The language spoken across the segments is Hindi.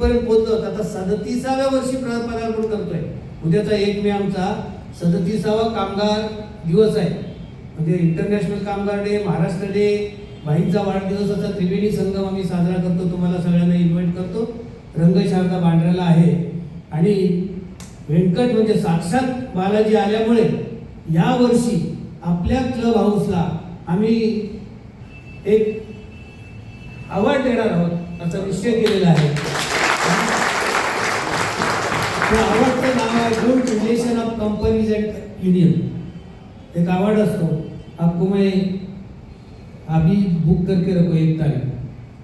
इथपर्यंत पोहोचलो. आता 37व्या वर्षी पदार्पण करतोय. उद्याचा 1 मे आमचा 37वा कामगार दिवस आहे. म्हणजे इंटरनॅशनल कामगार डे, महाराष्ट्र डे, भाईंचा वाढदिवसाचा त्रिवेणी संगम आम्ही साजरा करतो. तुम्हाला सगळ्यांना इन्व्हाइट करतो. रंगशारदा बांद्र्याला आहे आणि व्यंकट म्हणजे साक्षात बालाजी आल्यामुळे या वर्षी आपल्या क्लब हाऊसला आम्ही एक अवॉर्ड देणार आहोत असा निश्चय केलेला आहे. त्या अवॉर्डचं नाव आहे good relation of companies and union. एक अवार्ड असतो. आपको मैं अभी बुक करके रखो 1 तारीख,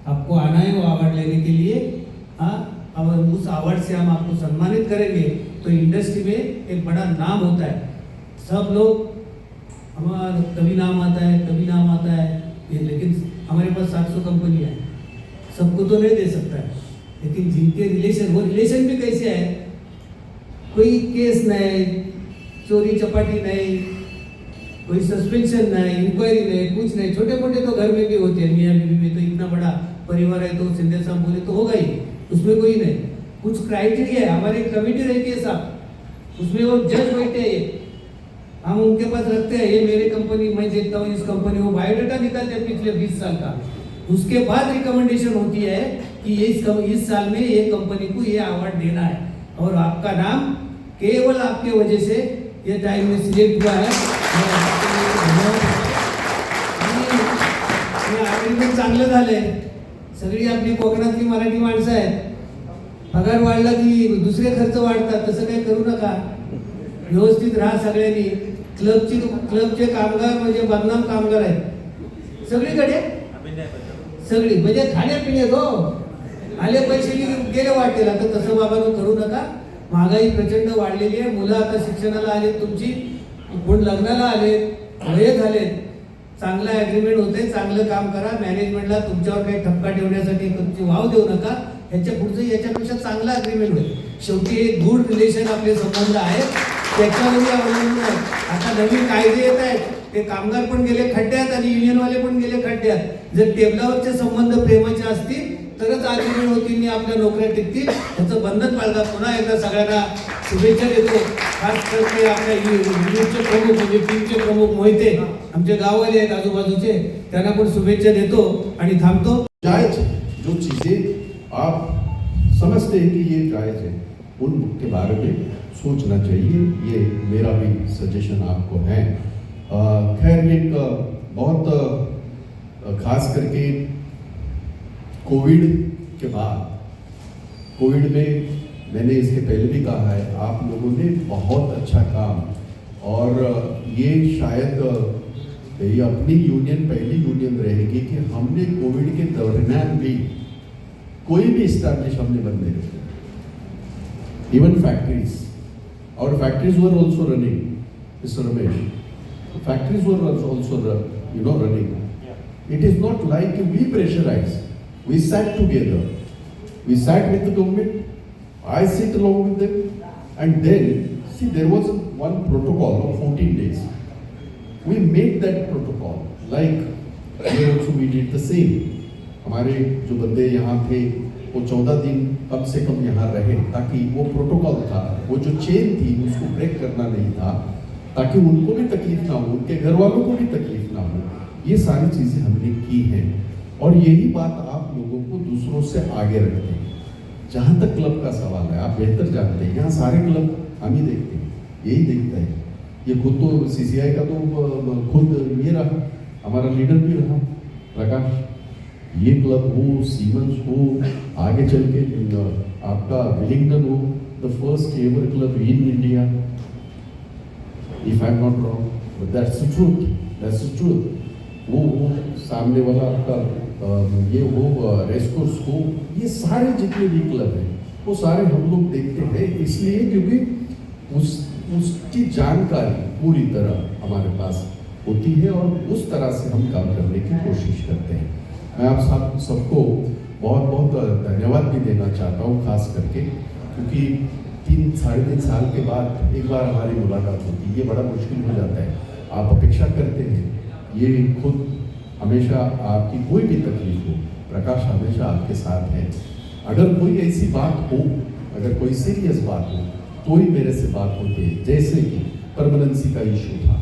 आपको आना है वो अवार्ड लेने के लिए. हाँ, और उस अवार्ड से हम आपको सम्मानित करेंगे. तो इंडस्ट्री में एक बड़ा नाम होता है. सब लोग हमारा कभी नाम आता है, कभी नाम आता है ये, लेकिन हमारे पास 700 कंपनी है, सबको तो नहीं दे सकता है. लेकिन जिनके रिलेशन, वो रिलेशन भी कैसे है, कोई केस नहीं, चोरी चपाटी नहीं, कोई सस्पेंशन नहीं, इंक्वायरी नहीं, कुछ नहीं. छोटे मोटे तो घर में भी होते हैं. मियाँ बीवी में तो इतना बड़ा परिवार है तो सिंधे साहब बोले तो होगा ही, उसमें कोई नहीं. कुछ क्राइटेरिया है. हमारी कमेटी रहती है साहब, उसमें वो जज बैठे हैं, हम उनके पास रखते हैं. ये मेरी कंपनी, मैं देखता हूँ इस कंपनी, वो बायोडाटा निकालते हैं पिछले 20 साल का. उसके बाद रिकमेंडेशन होती है कि इस साल में ये कंपनी को ये अवार्ड देना है और आपका नाम केवल आपके वजह से ये टाइम में सिलेक्ट हुआ है. अग्रीमेंट चांगलं झालंय. सगळी आपली कोकणातली मराठी माणसं आहेत. पगार वाढला की दुसरे खर्च वाढतात. तसं काही करू नका. व्यवस्थित राहा सगळ्यांनी. क्लबचे कामगार म्हणजे बदनाम कामगार आहेत सगळीकडे. सगळी म्हणजे खाण्यापिण्यात हो, आले पैसे गेले वाटेला. तर तसं बाबांनो करू नका. महागाई प्रचंड वाढलेली आहे. मुलं आता शिक्षणाला आलेत तुमची, कोण लग्नाला आलेत, वय झालेत. चांगलं ॲग्रीमेंट होते, चांगलं काम करा. मॅनेजमेंटला तुमच्यावर काही ठपका ठेवण्यासाठी तुमची वाव देऊ नका. ह्याच्या पुढचं याच्यापेक्षा चांगला ॲग्रीमेंट होईल. शेवटी एक गुड रिलेशन आपले संबंध आहेत, त्याच्यावरही अवलंबून आहे. आता नवीन कायदे येत आहेत, ते कामगार पण गेले खड्ड्यात आणि युनियनवाले पण गेले खड्ड्यात. जर टेबलावरचे संबंध प्रेमाचे असतील तरच ॲग्रीमेंट होतील आणि आपल्या नोकऱ्या टिकतील. त्याचं बंधन पाळतात. पुन्हा एकदा सगळ्यांना शुभेच्छा देतो. खास करके आपल्या युनियनचे प्रमुख म्हणजे टीमचे प्रमुख मोहिते, आमचे गाववाले आहेत आजूबाजूचे, त्यांना पण शुभेच्छा देतो आणि थांबतो. जायज जो चीजें आप समझते हैं कि ये जायज है, उनके बारे में सोचना चाहिए. ये मेरा भी सजेशन आपको है. खैर एक बहुत खास करके कोविड के बाद, कोविड में मैंने इसके पहले भी कहा है, आप लोगों ने बहुत अच्छा काम, और ये शायद ये अपनी यूनियन पहली यूनियन रहेगी कि हमने कोविड के दरमियान भी कोई भी स्टैब्लिश हमने बंद नहीं रखे. इवन फैक्ट्रीज, और factories were also running. Mister Ramesh, factories were also running. It is not like we pressurize. We sat together. We sat with the government. I sit along with them. And then, see, there was one protocol of 14 days. We made that protocol. Like, here also we did the same. हमारे जो बंदे यहाँ थे, वो 14 दिन कम से कम यहाँ रहे, ताकि वो प्रोटोकॉल था, वो जो चेन थी, उसको ब्रेक करना नहीं था, ताकि उनको भी तकलीफ ना हो, उनके घर वालों को भी तकलीफ ना हो. ये सारी चीज़ें हमने की हैं, और यही बात आप लोगों को दूसरों से आगे रखते हैं. जहाँ तक क्लब का सवाल है, आप बेहतर जानते हैं, यहाँ सारे क्लब हम ही देखते हैं, यही देखता है. ये खुद तो CCI का तो खुद ये रहा, हमारा लीडर भी रहा प्रकाश. ये क्लब हो, सीमेंस हो, आगे चल के आपका विलिंगटन हो, the first ever club in India, if I am not wrong, but that's the truth, that's the truth. वो सामने वाला आपका ये वो रेसकोर्स हो, ये सारे जितने भी क्लब हैं वो सारे हम लोग देखते हैं. इसलिए क्योंकि उसकी जानकारी पूरी तरह हमारे पास होती है और उस तरह से हम काम करने की कोशिश करते हैं. मैं आप सबको बहुत बहुत धन्यवाद भी देना चाहता हूँ, खास करके क्योंकि 3-3.5 साल के बाद एक बार हमारी मुलाकात होती है. ये बड़ा मुश्किल हो जाता है. आप अपेक्षा करते हैं, ये खुद हमेशा आपकी कोई भी तकलीफ हो, प्रकाश हमेशा आपके साथ है. अगर कोई ऐसी बात हो, अगर कोई सीरियस बात हो तो ही मेरे से बात होती है, जैसे कि परमानेंसी का इशू था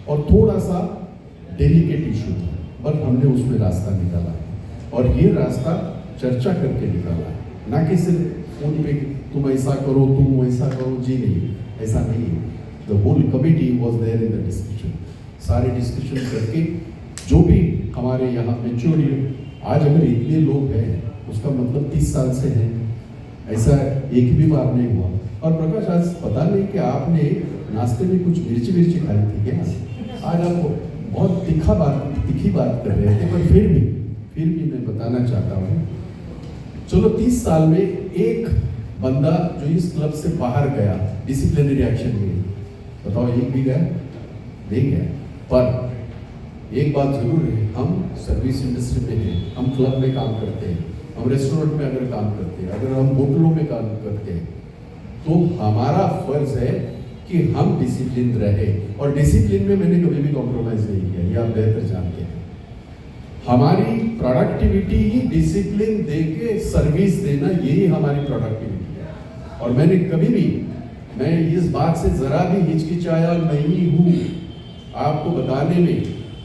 और थोड़ा सा डेलिकेट इशू था, बट हमने उसमें रास्ता निकाला है और ये रास्ता चर्चा करके निकाला है, ना कि सिर्फ फोन पे तुम ऐसा करो तुम वैसा करो। जी नहीं, ऐसा नहीं है। The whole committee was there in the discussion, सारे डिस्कशन करके जो भी हमारे यहाँ मेच्योरिटी, आज अगर इतने लोग हैं उसका मतलब 30 साल से हैं, ऐसा एक भी बार नहीं हुआ। और प्रकाश, आज पता नहीं कि आपने नाश्ते में कुछ मिर्ची खाई थी क्या? आज आप बहुत तीखी बात कर रहे थे, पर फिर भी मैं बताना चाहता हूँ, चलो 30 साल में एक बंदा जो इस क्लब से बाहर गया डिसिप्लिनरी एक्शन में, बताओ एक भी गया? नहीं गया। पर एक बात जरूर है, हम सर्विस इंडस्ट्री में हैं, हम क्लब में काम करते हैं, हम रेस्टोरेंट में अगर काम करते हैं, अगर हम होटलों में काम करते हैं, तो हमारा फर्ज है कि हम डिसिप्लिन रहे। और डिसिप्लिन में मैंने कभी भी कॉम्प्रोमाइज नहीं किया, ये आप बेहतर जानते हैं। हमारी प्रोडक्टिविटी ही डिसिप्लिन देके सर्विस देना, यही हमारी प्रोडक्टिविटी है। और मैंने कभी भी, मैं इस बात से जरा भी हिचकिचाया नहीं हूँ आपको बताने में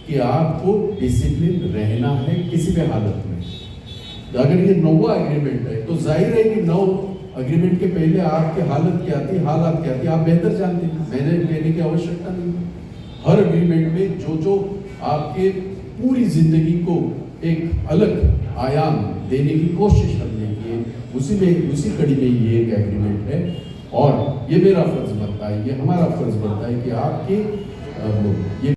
कि आपको डिसिप्लिन रहना है किसी भी हालत में। अगर ये 9वां एग्रीमेंट है तो जाहिर है कि 9 एग्रीमेंट के पहले आपकी हालत क्या थी, हालात क्या थी, आप बेहतर जानते हैं, मैंने कहने की आवश्यकता नहीं। हर एग्रीमेंट में जो आपके पूरी जिंदगी को एक अलग आयाम देने की कोशिश हमने की है, उसी कड़ी में ये एक एग्रीमेंट है। और ये मेरा फर्ज बनता है, ये हमारा फर्ज बनता है कि आपके ये